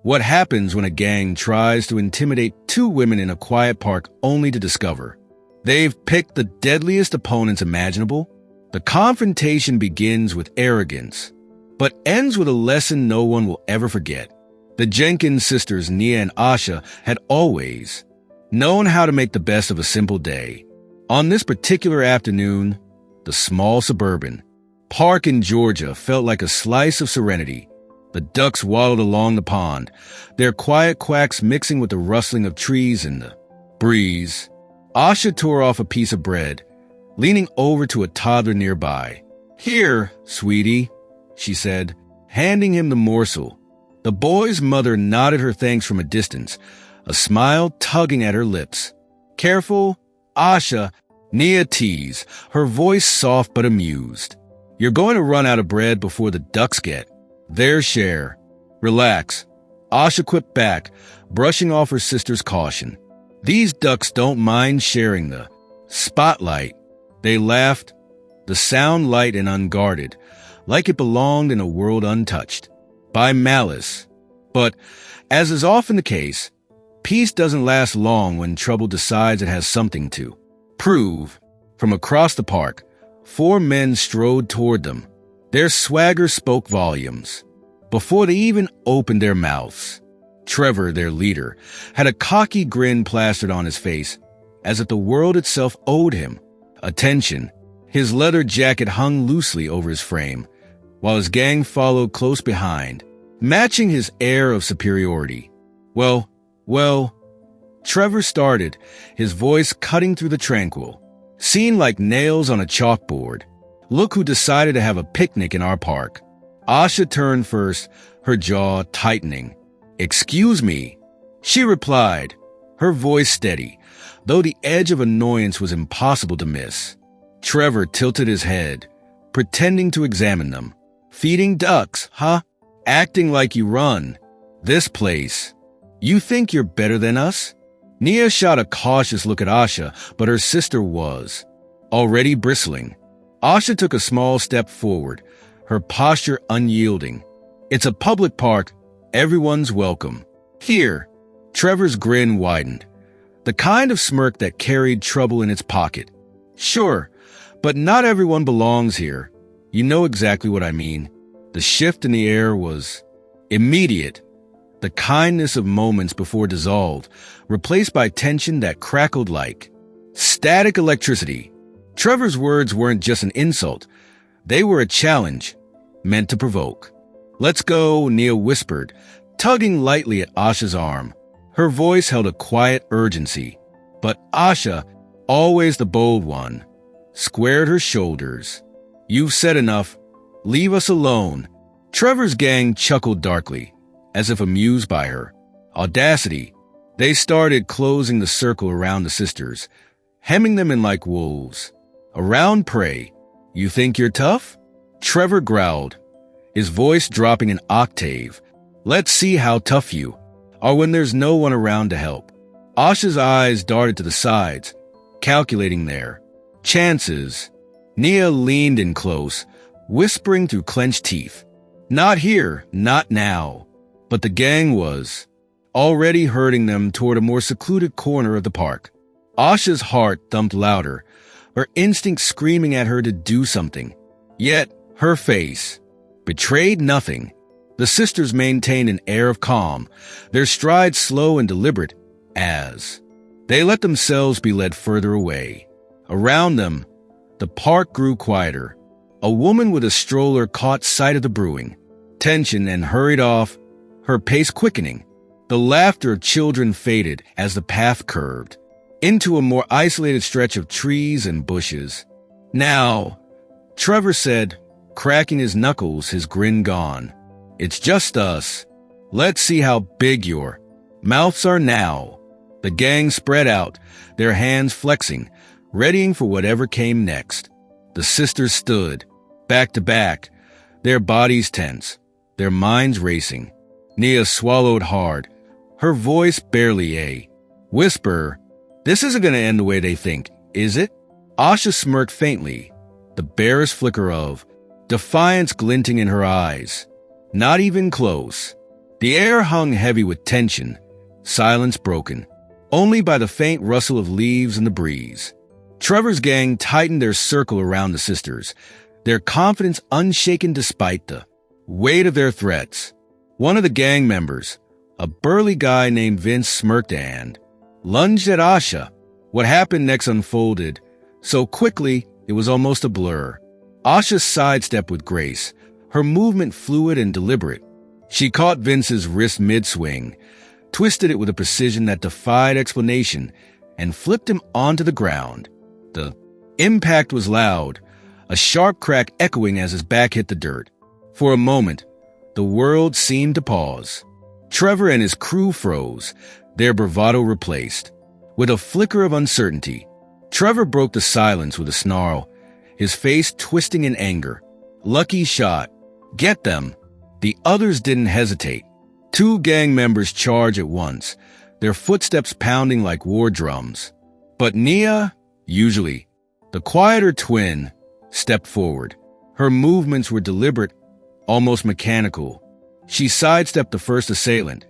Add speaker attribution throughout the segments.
Speaker 1: What happens when a gang tries to intimidate two women in a quiet park only to discover they've picked the deadliest opponents imaginable? The confrontation begins with arrogance, but ends with a lesson no one will ever forget. The Jenkins sisters, Nia and Asha, had always known how to make the best of a simple day. On this particular afternoon, the small suburban park in Georgia felt like a slice of serenity. The ducks waddled along the pond, their quiet quacks mixing with the rustling of trees in the breeze. Asha tore off a piece of bread, leaning over to a toddler nearby. "Here, sweetie," she said, handing him the morsel. The boy's mother nodded her thanks from a distance, a smile tugging at her lips. "Careful, Asha," Nia teased, her voice soft but amused. "You're going to run out of bread before the ducks get their share." "Relax," Asha quipped back, brushing off her sister's caution. "These ducks don't mind sharing the spotlight." They laughed, the sound light and unguarded, like it belonged in a world untouched by malice. But, as is often the case, peace doesn't last long when trouble decides it has something to prove. From across the park, 4 men strode toward them. Their swagger spoke volumes. Before they even opened their mouths, Trevor, their leader, had a cocky grin plastered on his face, as if the world itself owed him attention. His leather jacket hung loosely over his frame, while his gang followed close behind, matching his air of superiority. Well, Trevor started, his voice cutting through the tranquil. "Seen like nails on a chalkboard. Look who decided to have a picnic in our park." Asha turned first, her jaw tightening. "Excuse me," she replied, her voice steady, though the edge of annoyance was impossible to miss. Trevor tilted his head, pretending to examine them. "Feeding ducks, huh? Acting like you run this place. You think you're better than us?" Nia shot a cautious look at Asha, but her sister was already bristling. Asha took a small step forward, her posture unyielding. "It's a public park. Everyone's welcome." "Here." Trevor's grin widened, the kind of smirk that carried trouble in its pocket. "Sure, but not everyone belongs here. You know exactly what I mean." The shift in the air was immediate, the kindness of moments before dissolved, replaced by tension that crackled like static electricity. Trevor's words weren't just an insult. They were a challenge, meant to provoke. "Let's go," Nia whispered, tugging lightly at Asha's arm. Her voice held a quiet urgency. But Asha, always the bold one, squared her shoulders. "You've said enough. Leave us alone." Trevor's gang chuckled darkly, as if amused by her audacity. They started closing the circle around the sisters, hemming them in like wolves around prey. "You think you're tough?" Trevor growled, his voice dropping an octave. "Let's see how tough you are when there's no one around to help." Asha's eyes darted to the sides, calculating their chances. Nia leaned in close, whispering through clenched teeth. "Not here, not now." But the gang was already herding them toward a more secluded corner of the park. Asha's heart thumped louder, her instinct screaming at her to do something. Yet her face betrayed nothing. The sisters maintained an air of calm, their strides slow and deliberate, as they let themselves be led further away. Around them, the park grew quieter. A woman with a stroller caught sight of the brewing tension and hurried off, her pace quickening. The laughter of children faded as the path curved into a more isolated stretch of trees and bushes. "Now," Trevor said, cracking his knuckles, his grin gone. "It's just us. Let's see how big your mouths are now." The gang spread out, their hands flexing, readying for whatever came next. The sisters stood, back to back, their bodies tense, their minds racing. Nia swallowed hard, her voice barely a whisper. "This isn't going to end the way they think, is it?" Asha smirked faintly, the barest flicker of defiance glinting in her eyes. "Not even close." The air hung heavy with tension, silence broken, only by the faint rustle of leaves in the breeze. Trevor's gang tightened their circle around the sisters, their confidence unshaken despite the weight of their threats. One of the gang members, a burly guy named Vince, smirked and lunged at Asha. What happened next unfolded so quickly it was almost a blur. Asha sidestepped with grace, her movement fluid and deliberate. She caught Vince's wrist mid-swing, twisted it with a precision that defied explanation, and flipped him onto the ground. The impact was loud, a sharp crack echoing as his back hit the dirt. For a moment, the world seemed to pause. Trevor and his crew froze, their bravado replaced. With a flicker of uncertainty, Trevor broke the silence with a snarl, his face twisting in anger. Lucky shot. Get them. The others didn't hesitate. 2 gang members charged at once, their footsteps pounding like war drums. But Nia, usually the quieter twin, stepped forward. Her movements were deliberate, almost mechanical. She sidestepped the first assailant,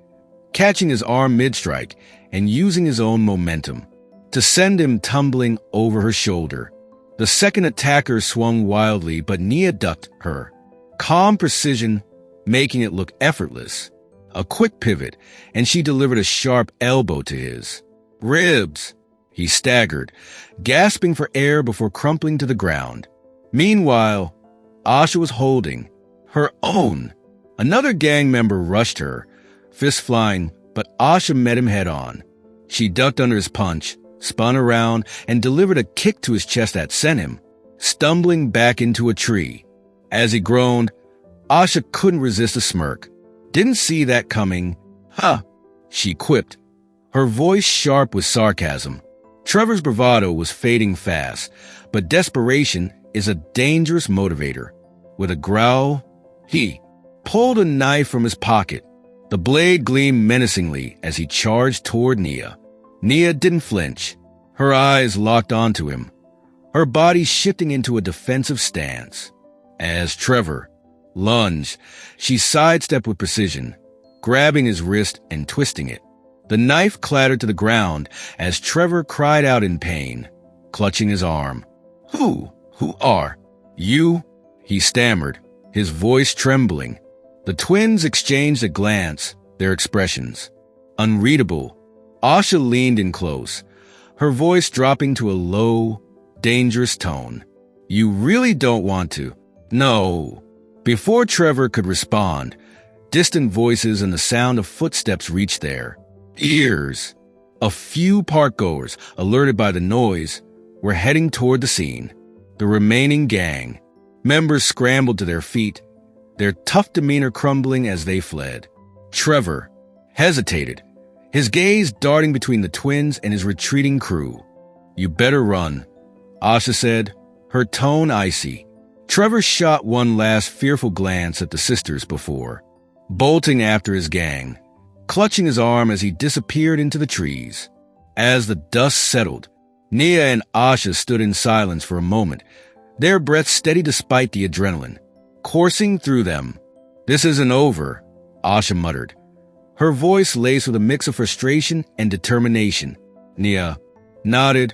Speaker 1: catching his arm mid-strike and using his own momentum to send him tumbling over her shoulder. The second attacker swung wildly, but Nia ducked her. Calm precision, making it look effortless. A quick pivot, and she delivered a sharp elbow to his ribs. He staggered, gasping for air before crumpling to the ground. Meanwhile, Asha was holding her own. Another gang member rushed her, fists flying, but Asha met him head-on. She ducked under his punch, spun around, and delivered a kick to his chest that sent him stumbling back into a tree. As he groaned, Asha couldn't resist a smirk. Didn't see that coming. Huh, she quipped, her voice sharp with sarcasm. Trevor's bravado was fading fast, but desperation is a dangerous motivator. With a growl, he pulled a knife from his pocket. The blade gleamed menacingly as he charged toward Nia. Nia didn't flinch. Her eyes locked onto him, her body shifting into a defensive stance. As Trevor lunged, she sidestepped with precision, grabbing his wrist and twisting it. The knife clattered to the ground as Trevor cried out in pain, clutching his arm. Who are you?" he stammered, his voice trembling. The twins exchanged a glance, their expressions unreadable. Asha leaned in close, her voice dropping to a low, dangerous tone. "You really don't want to?" "No." Before Trevor could respond, distant voices and the sound of footsteps reached their ears. A few parkgoers, alerted by the noise, were heading toward the scene. The remaining gang members scrambled to their feet, their tough demeanor crumbling as they fled. Trevor hesitated, his gaze darting between the twins and his retreating crew. "You better run," Asha said, her tone icy. Trevor shot one last fearful glance at the sisters before bolting after his gang, clutching his arm as he disappeared into the trees. As the dust settled, Nia and Asha stood in silence for a moment, their breath steady despite the adrenaline coursing through them. "This isn't over," Asha muttered, her voice laced with a mix of frustration and determination. Nia nodded,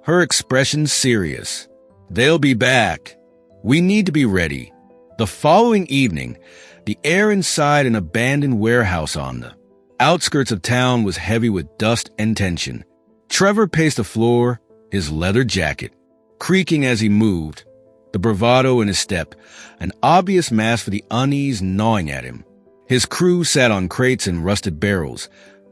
Speaker 1: her expression serious. "They'll be back. We need to be ready." The following evening, the air inside an abandoned warehouse on the outskirts of town was heavy with dust and tension. Trevor paced the floor, his leather jacket creaking as he moved, the bravado in his step, an obvious mask for the unease gnawing at him. His crew sat on crates and rusted barrels,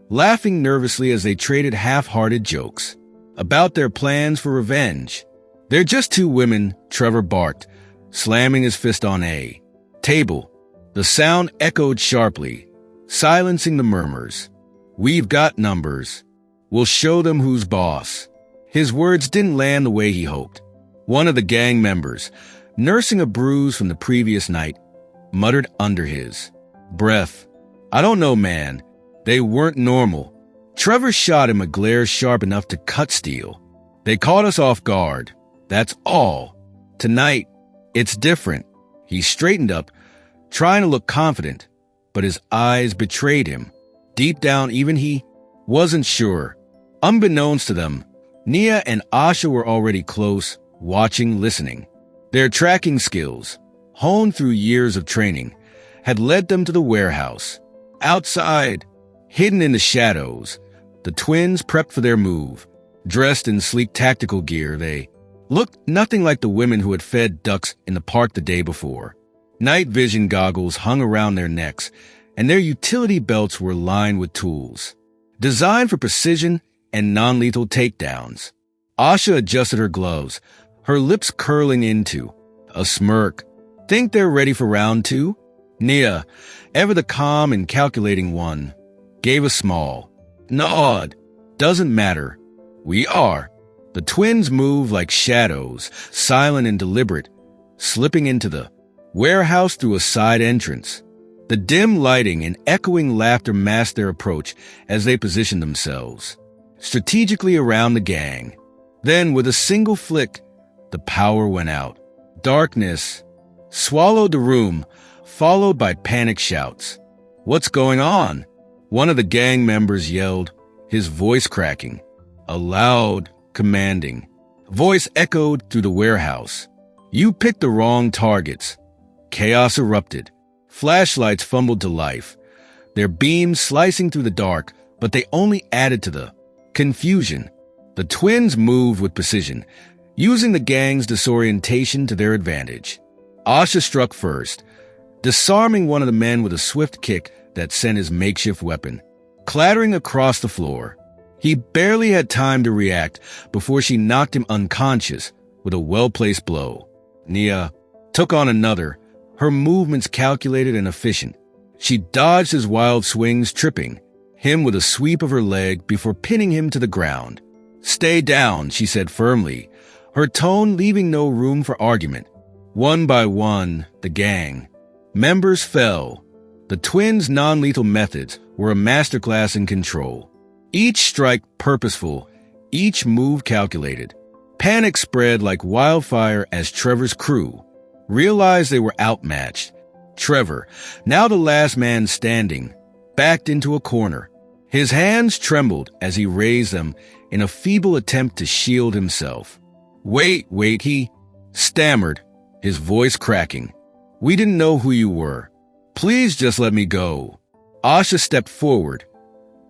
Speaker 1: laughing nervously as they traded half-hearted jokes about their plans for revenge. "They're just 2 women," Trevor barked, slamming his fist on a table. The sound echoed sharply, silencing the murmurs. "We've got numbers. We'll show them who's boss." His words didn't land the way he hoped. One of the gang members, nursing a bruise from the previous night, muttered under his breath, "I don't know, man. They weren't normal." Trevor shot him a glare sharp enough to cut steel. "They caught us off guard. That's all. Tonight, it's different." He straightened up, trying to look confident, but his eyes betrayed him. Deep down, even he wasn't sure. Unbeknownst to them, Nia and Asha were already close, watching, listening. Their tracking skills, honed through years of training, had led them to the warehouse. Outside, hidden in the shadows, the twins prepped for their move. Dressed in sleek tactical gear, they looked nothing like the women who had fed ducks in the park the day before. Night vision goggles hung around their necks, and their utility belts were lined with tools, designed for precision and non-lethal takedowns. Asha adjusted her gloves, her lips curling into a smirk. Think they're ready for round two? Nia, ever the calm and calculating one, gave a small nod. Doesn't matter. We are. The twins moved like shadows, silent and deliberate, slipping into the warehouse through a side entrance. The dim lighting and echoing laughter masked their approach as they positioned themselves strategically around the gang. Then, with a single flick, the power went out. Darkness swallowed the room, followed by panic shouts. "What's going on?" One of the gang members yelled, his voice cracking. A loud, commanding voice echoed through the warehouse. "You picked the wrong targets." Chaos erupted. Flashlights fumbled to life, their beams slicing through the dark, but they only added to the confusion. The twins moved with precision, using the gang's disorientation to their advantage. Asha struck first, disarming one of the men with a swift kick that sent his makeshift weapon clattering across the floor. He barely had time to react before she knocked him unconscious with a well-placed blow. Nia took on another, her movements calculated and efficient. She dodged his wild swings, tripping him with a sweep of her leg before pinning him to the ground. "Stay down," she said firmly, her tone leaving no room for argument. One by one, the gang members fell. The twins' non-lethal methods were a masterclass in control. Each strike purposeful, each move calculated. Panic spread like wildfire as Trevor's crew realized they were outmatched. Trevor, now the last man standing, backed into a corner. His hands trembled as he raised them in a feeble attempt to shield himself. Wait, he stammered, his voice cracking. "We didn't know who you were. Please just let me go." Asha stepped forward,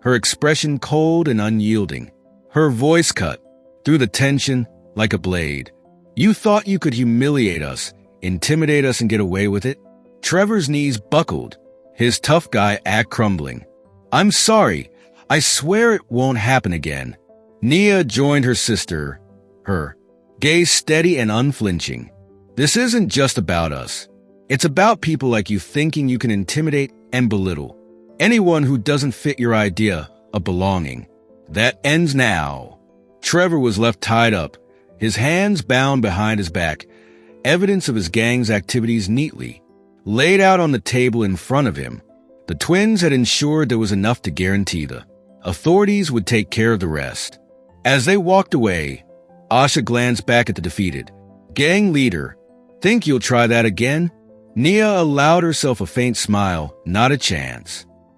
Speaker 1: her expression cold and unyielding. Her voice cut through the tension like a blade. "You thought you could humiliate us, intimidate us, and get away with it?" Trevor's knees buckled, his tough guy act crumbling. "I'm sorry. I swear it won't happen again." Nia joined her sister, her gaze steady and unflinching. "This isn't just about us. It's about people like you thinking you can intimidate and belittle anyone who doesn't fit your idea of belonging. That ends now." Trevor was left tied up, his hands bound behind his back, evidence of his gang's activities neatly laid out on the table in front of him. The twins had ensured there was enough to guarantee the authorities would take care of the rest. As they walked away, Asha glanced back at the defeated gang leader. "Think you'll try that again?" Nia allowed herself a faint smile. "Not a chance."